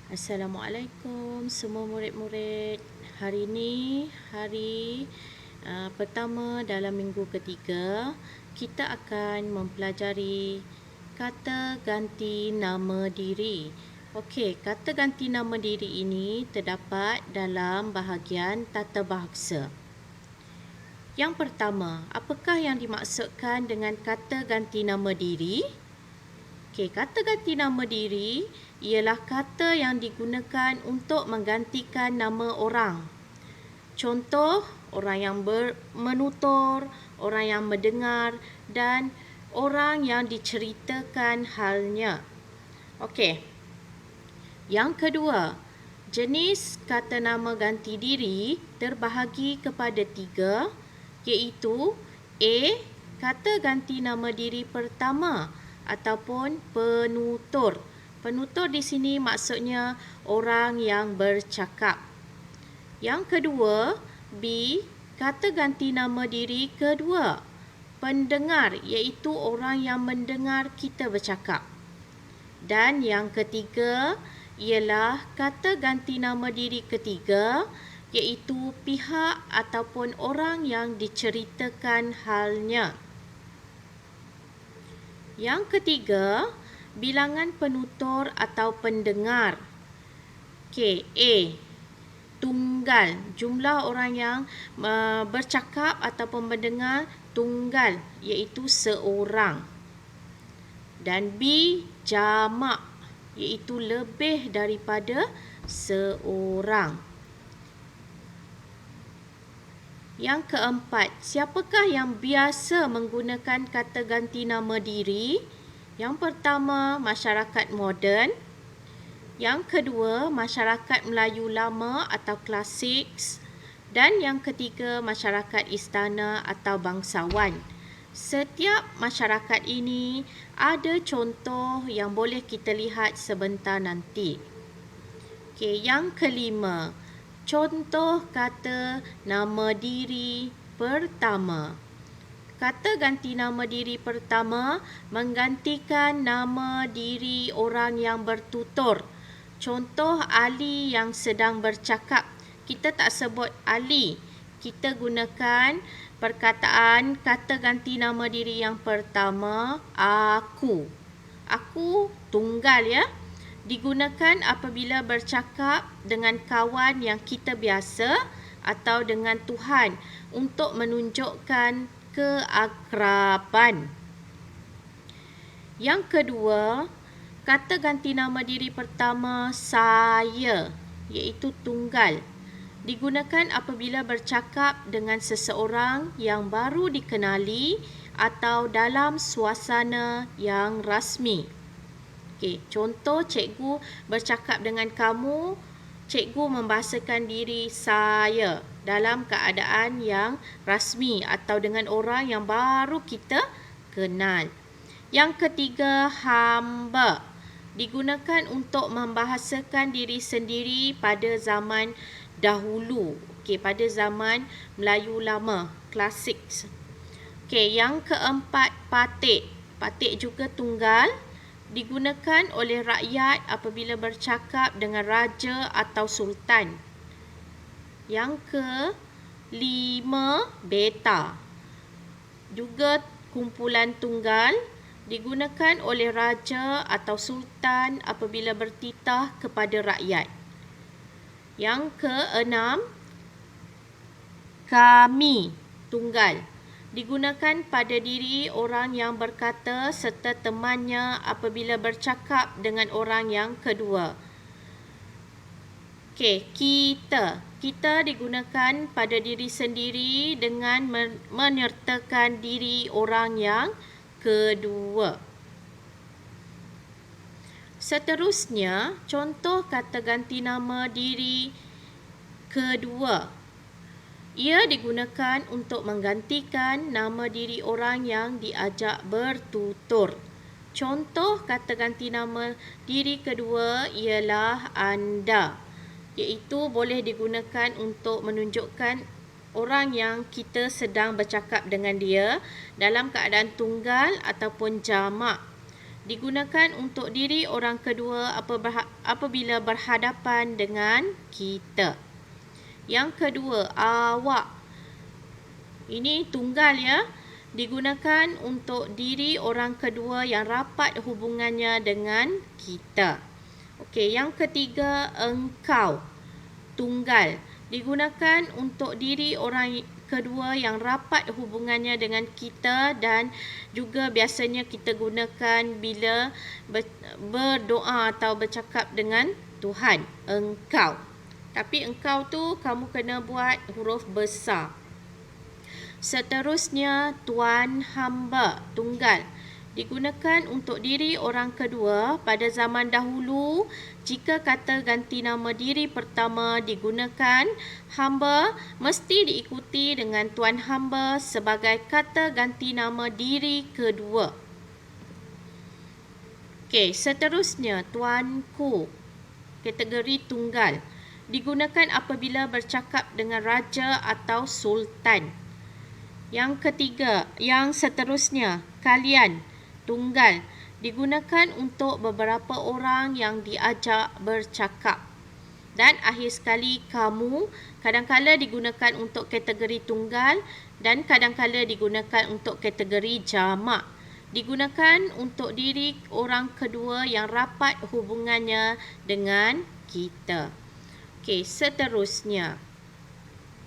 Assalamualaikum semua murid-murid. Hari ini hari pertama dalam minggu ketiga, kita akan mempelajari kata ganti nama diri. Okey, kata ganti nama diri ini terdapat dalam bahagian tata bahasa. Yang pertama, apakah yang dimaksudkan dengan kata ganti nama diri? Okey, kata ganti nama diri ialah kata yang digunakan untuk menggantikan nama orang. Contoh, orang yang menutur, orang yang mendengar dan orang yang diceritakan halnya. Okey. Yang kedua, jenis kata nama ganti diri terbahagi kepada 3, iaitu A. Kata ganti nama diri pertama ataupun penutur. Penutur di sini maksudnya orang yang bercakap. Yang kedua, B. Kata ganti nama diri kedua, pendengar, iaitu orang yang mendengar kita bercakap. Dan yang ketiga ialah kata ganti nama diri ketiga, iaitu pihak ataupun orang yang diceritakan halnya. Yang ketiga, bilangan penutur atau pendengar. Okey, A. Tunggal, jumlah orang yang bercakap ataupun mendengar tunggal, iaitu seorang. Dan B. Jamak, iaitu lebih daripada seorang. Yang keempat, siapakah yang biasa menggunakan kata ganti nama diri? Yang pertama, masyarakat moden. Yang kedua, masyarakat Melayu lama atau klasik. Dan yang ketiga, masyarakat istana atau bangsawan. Setiap masyarakat ini ada contoh yang boleh kita lihat sebentar nanti. Okey, yang kelima, contoh kata nama diri pertama. Kata ganti nama diri pertama menggantikan nama diri orang yang bertutur. Contoh Ali yang sedang bercakap. Kita tak sebut Ali. Kita gunakan perkataan kata ganti nama diri yang pertama, aku. Aku tunggal ya. Digunakan apabila bercakap dengan kawan yang kita biasa atau dengan Tuhan untuk menunjukkan keakraban. Yang kedua, kata ganti nama diri pertama saya, iaitu tunggal. Digunakan apabila bercakap dengan seseorang yang baru dikenali atau dalam suasana yang rasmi. Okey, contoh cikgu bercakap dengan kamu, cikgu membahasakan diri saya dalam keadaan yang rasmi atau dengan orang yang baru kita kenal. Yang ketiga, hamba. Digunakan untuk membahasakan diri sendiri pada zaman dahulu. Okey, pada zaman Melayu lama, klasik. Okey, yang keempat, patik. Patik juga tunggal. Digunakan oleh rakyat apabila bercakap dengan raja atau sultan. Yang kelima, beta. Juga kumpulan tunggal, digunakan oleh raja atau sultan apabila bertitah kepada rakyat. Yang keenam, kami, tunggal. Digunakan pada diri orang yang berkata serta temannya apabila bercakap dengan orang yang kedua. Okey, kita. Kita digunakan pada diri sendiri dengan menyertakan diri orang yang kedua. Seterusnya, contoh kata ganti nama diri kedua. Ia digunakan untuk menggantikan nama diri orang yang diajak bertutur. Contoh kata ganti nama diri kedua ialah anda, iaitu boleh digunakan untuk menunjukkan orang yang kita sedang bercakap dengan dia dalam keadaan tunggal ataupun jamak. digunakan untuk diri orang kedua apabila berhadapan dengan kita. Yang kedua, awak. Ini tunggal ya. Digunakan untuk diri orang kedua yang rapat hubungannya dengan kita. Okey, yang ketiga, engkau. Tunggal. Digunakan untuk diri orang kedua yang rapat hubungannya dengan kita dan juga biasanya kita gunakan bila berdoa atau bercakap dengan Tuhan. Engkau. Tapi engkau tu kamu kena buat huruf besar. Seterusnya, tuan hamba. Tunggal. Digunakan untuk diri orang kedua pada zaman dahulu. Jika kata ganti nama diri pertama digunakan, hamba mesti diikuti dengan tuan hamba sebagai kata ganti nama diri kedua. Okey, seterusnya, tuanku. Kategori tunggal. Digunakan apabila bercakap dengan raja atau sultan. Yang ketiga, yang seterusnya, kalian. Tunggal. Digunakan untuk beberapa orang yang diajak bercakap. Dan akhir sekali, kamu. Kadang-kala digunakan untuk kategori tunggal dan kadang-kala digunakan untuk kategori jamak. Digunakan untuk diri orang kedua yang rapat hubungannya dengan kita. Okey, seterusnya.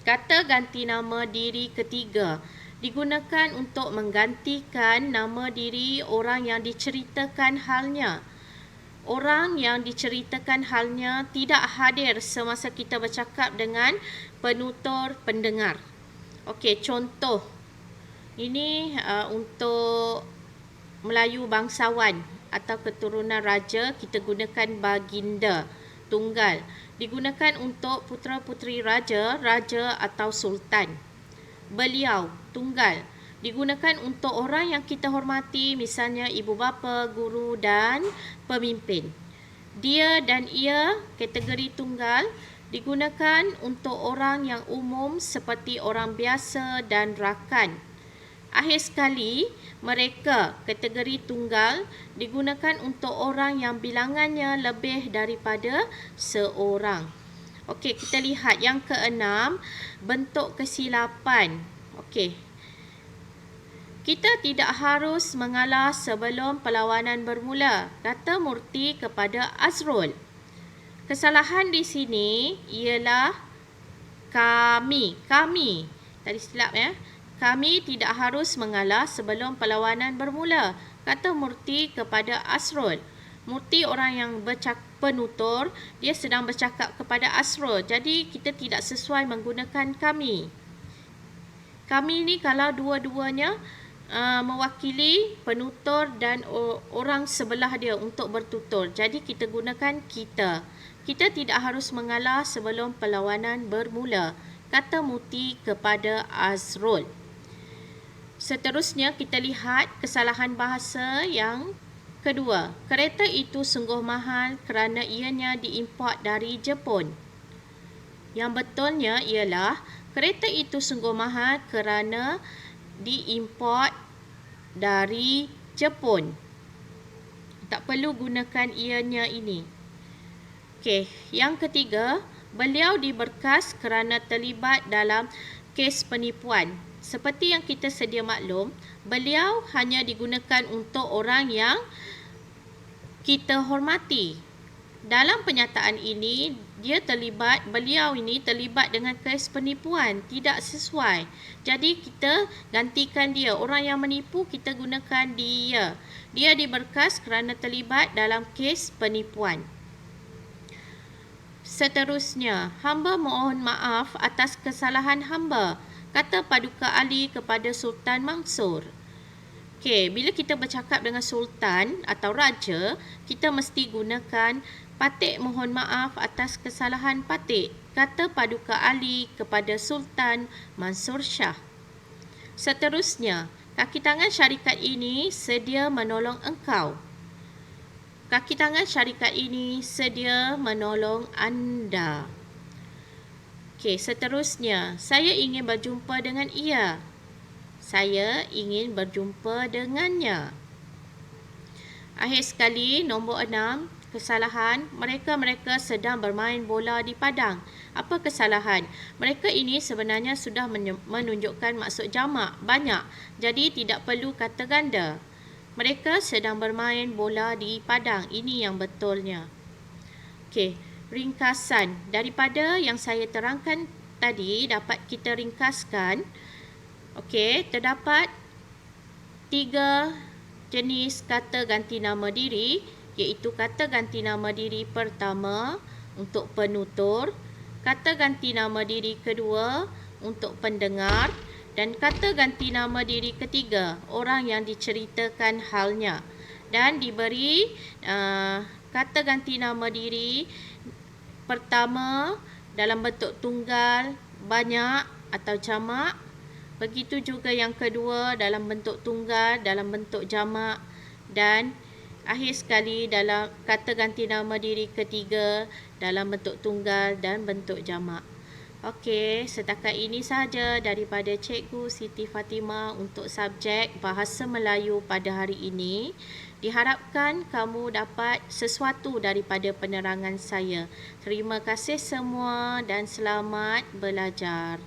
Kata ganti nama diri ketiga. Digunakan untuk menggantikan nama diri orang yang diceritakan halnya. Orang yang diceritakan halnya tidak hadir semasa kita bercakap dengan penutur pendengar. Okey, contoh. Ini untuk Melayu bangsawan atau keturunan raja, kita gunakan baginda. Tunggal. Digunakan untuk putera-puteri raja, raja atau sultan. Beliau. Tunggal. Digunakan untuk orang yang kita hormati, misalnya ibu bapa, guru dan pemimpin. Dia dan ia, kategori tunggal, digunakan untuk orang yang umum seperti orang biasa dan rakan. Akhir sekali, mereka, kategori tunggal, digunakan untuk orang yang bilangannya lebih daripada seorang. Okey, kita lihat yang keenam, bentuk kesilapan. Okey. Kita tidak harus mengalah sebelum perlawanan bermula, kata Murti kepada Azrul. Kesalahan di sini ialah kami. Tadi silap ya. Kami tidak harus mengalah sebelum perlawanan bermula, kata Murti kepada Azrul. Murti orang yang penutur, dia sedang bercakap kepada Azrul. Jadi kita tidak sesuai menggunakan kami. Kami ni kalau dua-duanya mewakili penutur dan orang sebelah dia untuk bertutur. Jadi kita gunakan kita. Kita tidak harus mengalah sebelum perlawanan bermula, kata Murti kepada Azrul. Seterusnya kita lihat kesalahan bahasa yang kedua. Kereta itu sungguh mahal kerana ianya diimport dari Jepun. Yang betulnya ialah kereta itu sungguh mahal kerana diimport dari Jepun. Tak perlu gunakan ianya ini. Okey, yang ketiga, beliau diberkas kerana terlibat dalam kes penipuan. Seperti yang kita sedia maklum, beliau hanya digunakan untuk orang yang kita hormati. Dalam penyataan ini, beliau ini terlibat dengan kes penipuan, tidak sesuai. Jadi kita gantikan dia. Orang yang menipu kita gunakan dia. Dia diberkas kerana terlibat dalam kes penipuan. Seterusnya, hamba mohon maaf atas kesalahan hamba, kata Paduka Ali kepada Sultan Mansur. Okey, bila kita bercakap dengan sultan atau raja, kita mesti gunakan Patik mohon maaf atas kesalahan Patik, kata Paduka Ali kepada Sultan Mansur Shah. Seterusnya, kaki tangan syarikat ini sedia menolong engkau. Kaki tangan syarikat ini sedia menolong anda. Okey, seterusnya, saya ingin berjumpa dengan ia. Saya ingin berjumpa dengannya. Akhir sekali, nombor 6, kesalahan. Mereka sedang bermain bola di padang. Apa kesalahan? Mereka ini sebenarnya sudah menunjukkan maksud jamak, banyak. Jadi tidak perlu kata ganda. Mereka sedang bermain bola di padang. Ini yang betulnya. Okey, ringkasan. Daripada yang saya terangkan tadi, dapat kita ringkaskan. Okey, terdapat 3 jenis kata ganti nama diri, iaitu kata ganti nama diri pertama untuk penutur, kata ganti nama diri kedua untuk pendengar, dan kata ganti nama diri ketiga, orang yang diceritakan halnya. Dan diberi kata ganti nama diri pertama dalam bentuk tunggal, banyak atau jamak. Begitu juga yang kedua dalam bentuk tunggal, dalam bentuk jamak, dan akhir sekali dalam kata ganti nama diri ketiga dalam bentuk tunggal dan bentuk jamak. Okey, setakat ini sahaja daripada Cikgu Siti Fatimah untuk subjek Bahasa Melayu pada hari ini. Diharapkan kamu dapat sesuatu daripada penerangan saya. Terima kasih semua dan selamat belajar.